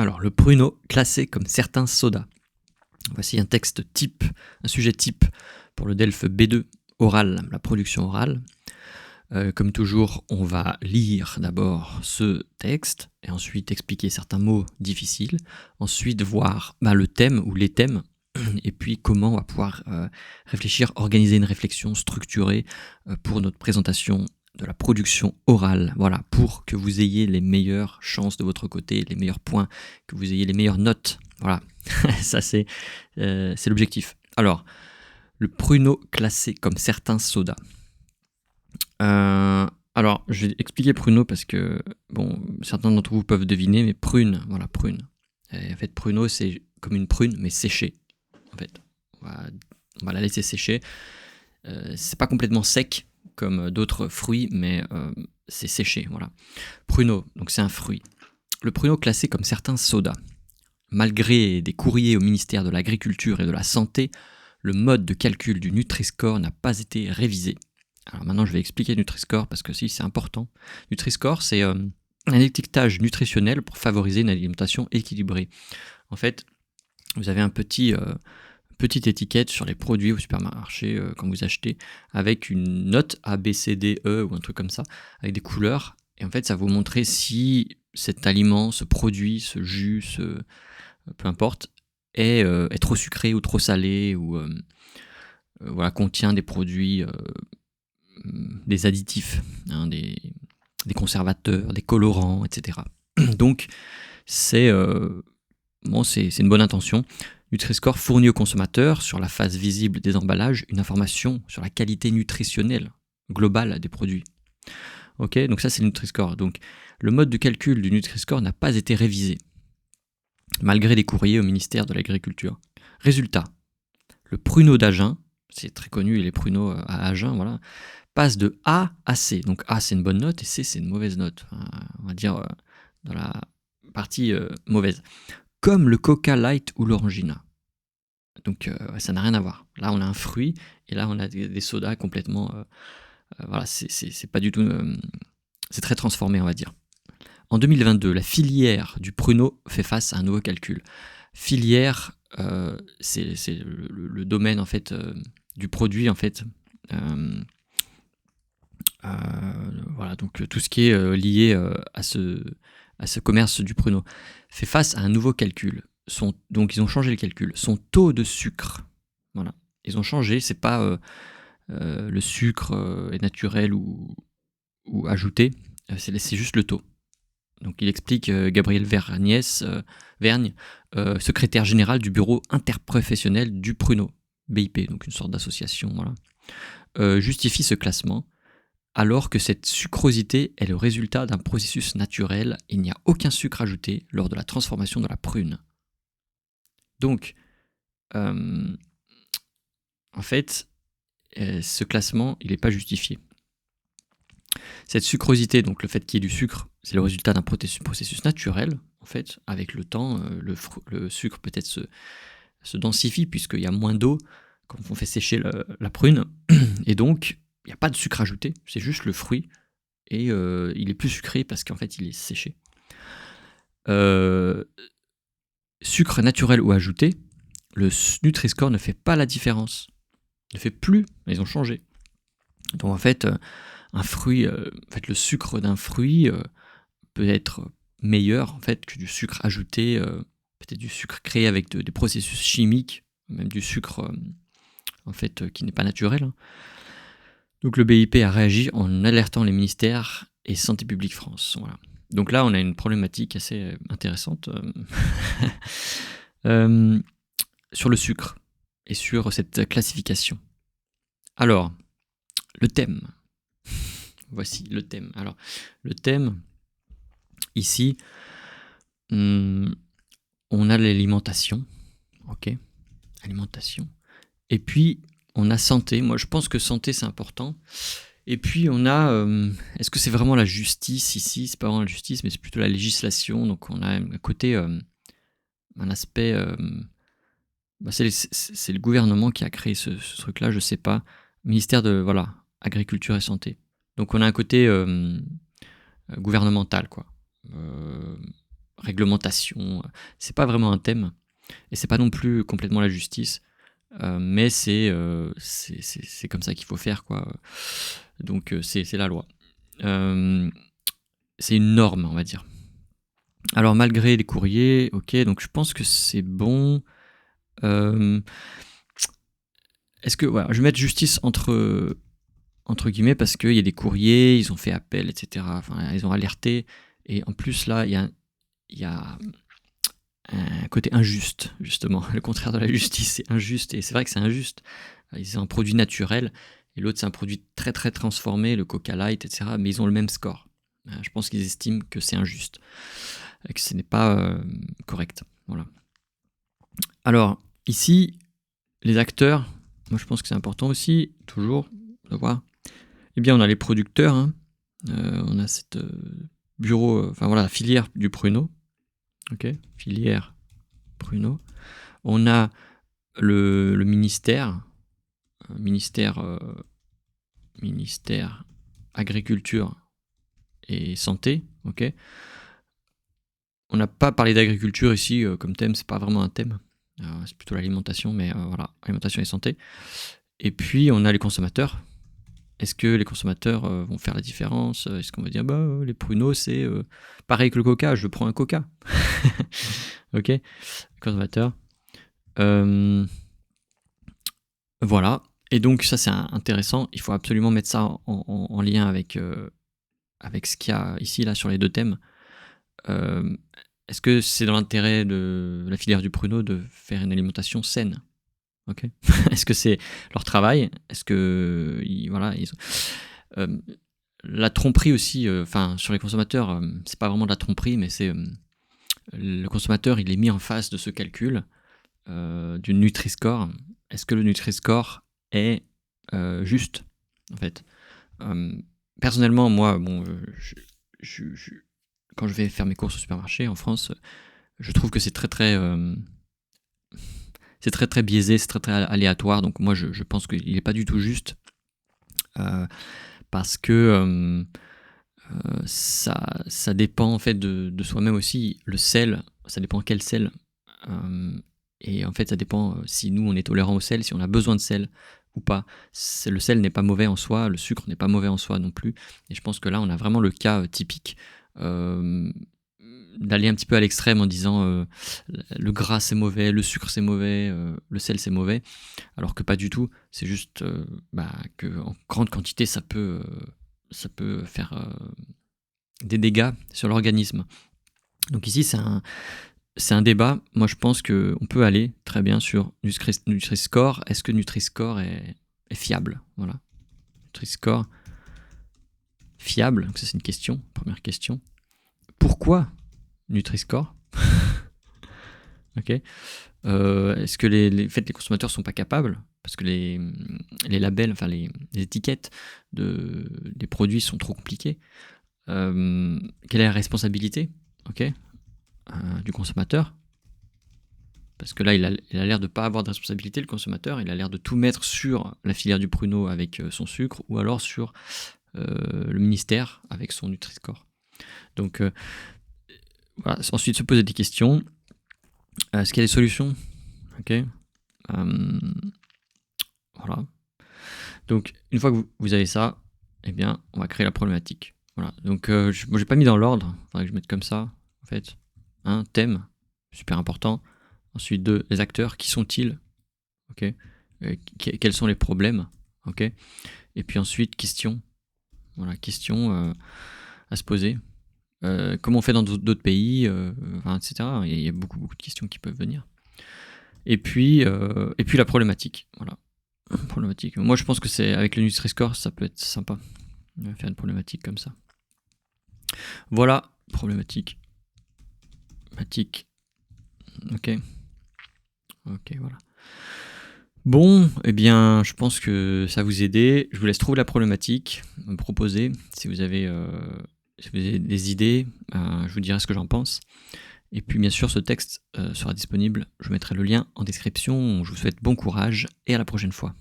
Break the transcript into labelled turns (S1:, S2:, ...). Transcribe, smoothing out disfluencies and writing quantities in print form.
S1: Alors, le pruneau classé comme certains sodas. Voici un texte type, un sujet type pour le DELF B2 oral, la production orale. Comme toujours, on va lire d'abord ce texte et ensuite expliquer certains mots difficiles. Ensuite, voir le thème ou les thèmes et puis comment on va pouvoir réfléchir, organiser une réflexion structurée pour notre présentation de la production orale, voilà, pour que vous ayez les meilleures chances de votre côté, les meilleurs points, que vous ayez les meilleures notes, voilà, ça c'est l'objectif. Alors, le pruneau classé comme certains sodas. Alors, je vais expliquer pruneau parce que, bon, certains d'entre vous peuvent deviner, mais prune, voilà, prune. Et en fait, pruneau, c'est comme une prune, mais séchée, en fait. On va la laisser sécher. C'est pas complètement sec, comme d'autres fruits, mais c'est séché, voilà. Pruneau, donc c'est un fruit. Le pruneau classé comme certains sodas. Malgré des courriers au ministère de l'Agriculture et de la Santé, le mode de calcul du Nutri-Score n'a pas été révisé. Alors maintenant, je vais expliquer Nutri-Score parce que si, c'est important. Nutri-Score, c'est un étiquetage nutritionnel pour favoriser une alimentation équilibrée. En fait, vous avez un petite étiquette sur les produits au supermarché quand vous achetez, avec une note A, B, C, D, E ou un truc comme ça, avec des couleurs. Et en fait, ça va vous montrer si cet aliment, ce produit, ce jus, peu importe, est trop sucré ou trop salé, ou voilà, contient des produits, des additifs, hein, des conservateurs, des colorants, etc. Donc, c'est une bonne intention. Nutri-Score fournit aux consommateurs, sur la face visible des emballages, une information sur la qualité nutritionnelle globale des produits. Ok, donc ça c'est le Nutri-Score. Donc le mode de calcul du Nutri-Score n'a pas été révisé, malgré des courriers au ministère de l'Agriculture. Résultat, le pruneau d'Agen, c'est très connu, les pruneaux à Agen, voilà, passe de A à C. Donc A c'est une bonne note et C c'est une mauvaise note. Enfin, on va dire dans la partie mauvaise. Comme le Coca Light ou l'Orangina. Donc ça n'a rien à voir. Là on a un fruit et là on a des sodas complètement... voilà, c'est pas du tout... c'est très transformé, on va dire. En 2022, la filière du pruneau fait face à un nouveau calcul. Filière, c'est le domaine en fait du produit en fait. Voilà, donc tout ce qui est lié à ce commerce du pruneau fait face à un nouveau calcul. Donc ils ont changé le calcul. Son taux de sucre, voilà, ils ont changé. C'est pas le sucre est naturel ou ajouté. C'est juste le taux. Donc il explique Gabriel Vergne, secrétaire général du bureau interprofessionnel du pruneau, BIP, donc une sorte d'association, voilà, justifie ce classement. Alors que cette sucrosité est le résultat d'un processus naturel, il n'y a aucun sucre ajouté lors de la transformation de la prune. Donc, en fait, ce classement, il n'est pas justifié. Cette sucrosité, donc le fait qu'il y ait du sucre, c'est le résultat d'un processus naturel, en fait. Avec le temps, le sucre peut-être se densifie puisqu'il y a moins d'eau quand on fait sécher la prune, et donc il n'y a pas de sucre ajouté, c'est juste le fruit, et il est plus sucré parce qu'en fait il est séché. Sucre naturel ou ajouté, le Nutri-Score ne fait pas la différence, ne fait plus, ils ont changé. Donc en fait, un fruit, en fait le sucre d'un fruit peut être meilleur en fait que du sucre ajouté, peut-être du sucre créé avec des processus chimiques, même du sucre en fait qui n'est pas naturel, hein. Donc le BIP a réagi en alertant les ministères et Santé publique France. Voilà. Donc là, on a une problématique assez intéressante sur le sucre et sur cette classification. Alors, le thème. Voici le thème. Alors, le thème, ici, on a l'alimentation. Ok, alimentation. Et puis, on a santé. Moi, je pense que santé, c'est important. Et puis, on a... est-ce que c'est vraiment la justice ici? C'est pas vraiment la justice, mais c'est plutôt la législation. Donc, on a un côté... un aspect... c'est le gouvernement qui a créé ce truc-là, je sais pas. Ministère de... Voilà, agriculture et santé. Donc, on a un côté gouvernemental, quoi. réglementation. C'est pas vraiment un thème, et c'est pas non plus complètement la justice, mais c'est comme ça qu'il faut faire, quoi. Donc c'est la loi. C'est une norme, on va dire. Alors malgré les courriers, ok, donc je pense que c'est bon. Est-ce que voilà, je vais mettre justice entre guillemets parce qu'il y a des courriers, ils ont fait appel, etc. Enfin, ils ont alerté. Et en plus, là, il y a un côté injuste, justement. Le contraire de la justice, c'est injuste. Et c'est vrai que c'est injuste. C'est un produit naturel. Et l'autre, c'est un produit très, très transformé, le Coca Light, etc. Mais ils ont le même score. Je pense qu'ils estiment que c'est injuste. Et que ce n'est pas correct. Voilà. Alors, ici, les acteurs, moi je pense que c'est important aussi, toujours, de voir. Eh bien, on a les producteurs, hein. On a cette bureau, enfin voilà, la filière du pruneau. Ok, filière pruneau. On a le ministère, ministère agriculture et santé. Ok. On n'a pas parlé d'agriculture ici comme thème, c'est pas vraiment un thème. C'est plutôt l'alimentation, mais voilà, alimentation et santé. Et puis on a les consommateurs. Est-ce que les consommateurs vont faire la différence? Est-ce qu'on va dire, les pruneaux, c'est pareil que le coca, je prends un coca. Ok, consommateur. Voilà. Et donc, ça, c'est intéressant. Il faut absolument mettre ça en lien avec ce qu'il y a ici, là, sur les deux thèmes. Est-ce que c'est dans l'intérêt de la filière du pruneau de faire une alimentation saine? Ok. Est-ce que c'est leur travail? Est-ce que voilà, la tromperie aussi, sur les consommateurs, c'est pas vraiment de la tromperie, mais c'est le consommateur, il est mis en face de ce calcul du Nutri-Score. Est-ce que le Nutri-Score est juste, en fait? Personnellement, moi, bon, quand je vais faire mes courses au supermarché en France, je trouve que c'est très très biaisé, c'est très très aléatoire. Donc moi, je pense qu'il n'est pas du tout juste parce que ça dépend en fait de soi-même aussi. Le sel, ça dépend quel sel. Et en fait, ça dépend si nous on est tolérant au sel, si on a besoin de sel ou pas. Le sel n'est pas mauvais en soi, le sucre n'est pas mauvais en soi non plus. Et je pense que là, on a vraiment le cas typique d'aller un petit peu à l'extrême en disant le gras c'est mauvais, le sucre c'est mauvais, le sel c'est mauvais, alors que pas du tout. C'est juste que en grande quantité ça peut faire des dégâts sur l'organisme. Donc ici c'est un débat. Moi je pense qu'on peut aller très bien sur Nutri-Score. Est-ce que Nutri-Score est fiable? Voilà. Nutri-Score fiable, donc ça c'est une question, première question. Pourquoi Nutri-Score? Ok. Est-ce que les consommateurs sont pas capables? Parce que les labels, enfin les étiquettes des produits sont trop compliquées. Quelle est la responsabilité, du consommateur? Parce que là, il a l'air de ne pas avoir de responsabilité, le consommateur. Il a l'air de tout mettre sur la filière du pruneau avec son sucre, ou alors sur le ministère avec son Nutri-Score. Donc, voilà. Ensuite, se poser des questions. Est-ce qu'il y a des solutions? Ok. Voilà. Donc, une fois que vous avez ça, eh bien, on va créer la problématique. Voilà. Donc, je n'ai pas mis dans l'ordre. Il faudrait que je mette comme ça, en fait. Un thème, super important. Ensuite, les acteurs, qui sont-ils? Ok. Quels sont les problèmes? Ok. Et puis ensuite, question. Voilà, question à se poser. Comment on fait dans d'autres pays, etc. Il y a beaucoup, beaucoup de questions qui peuvent venir. Et puis la problématique. Voilà. Problématique. Moi, je pense que c'est avec le Nutri-Score, ça peut être sympa. On va faire une problématique comme ça. Voilà, problématique. Ok. Ok, voilà. Bon, eh bien, je pense que ça vous aide. Je vous laisse trouver la problématique, me proposer. Si vous avez des idées, je vous dirai ce que j'en pense. Et puis, bien sûr, ce texte sera disponible. Je mettrai le lien en description. Je vous souhaite bon courage et à la prochaine fois.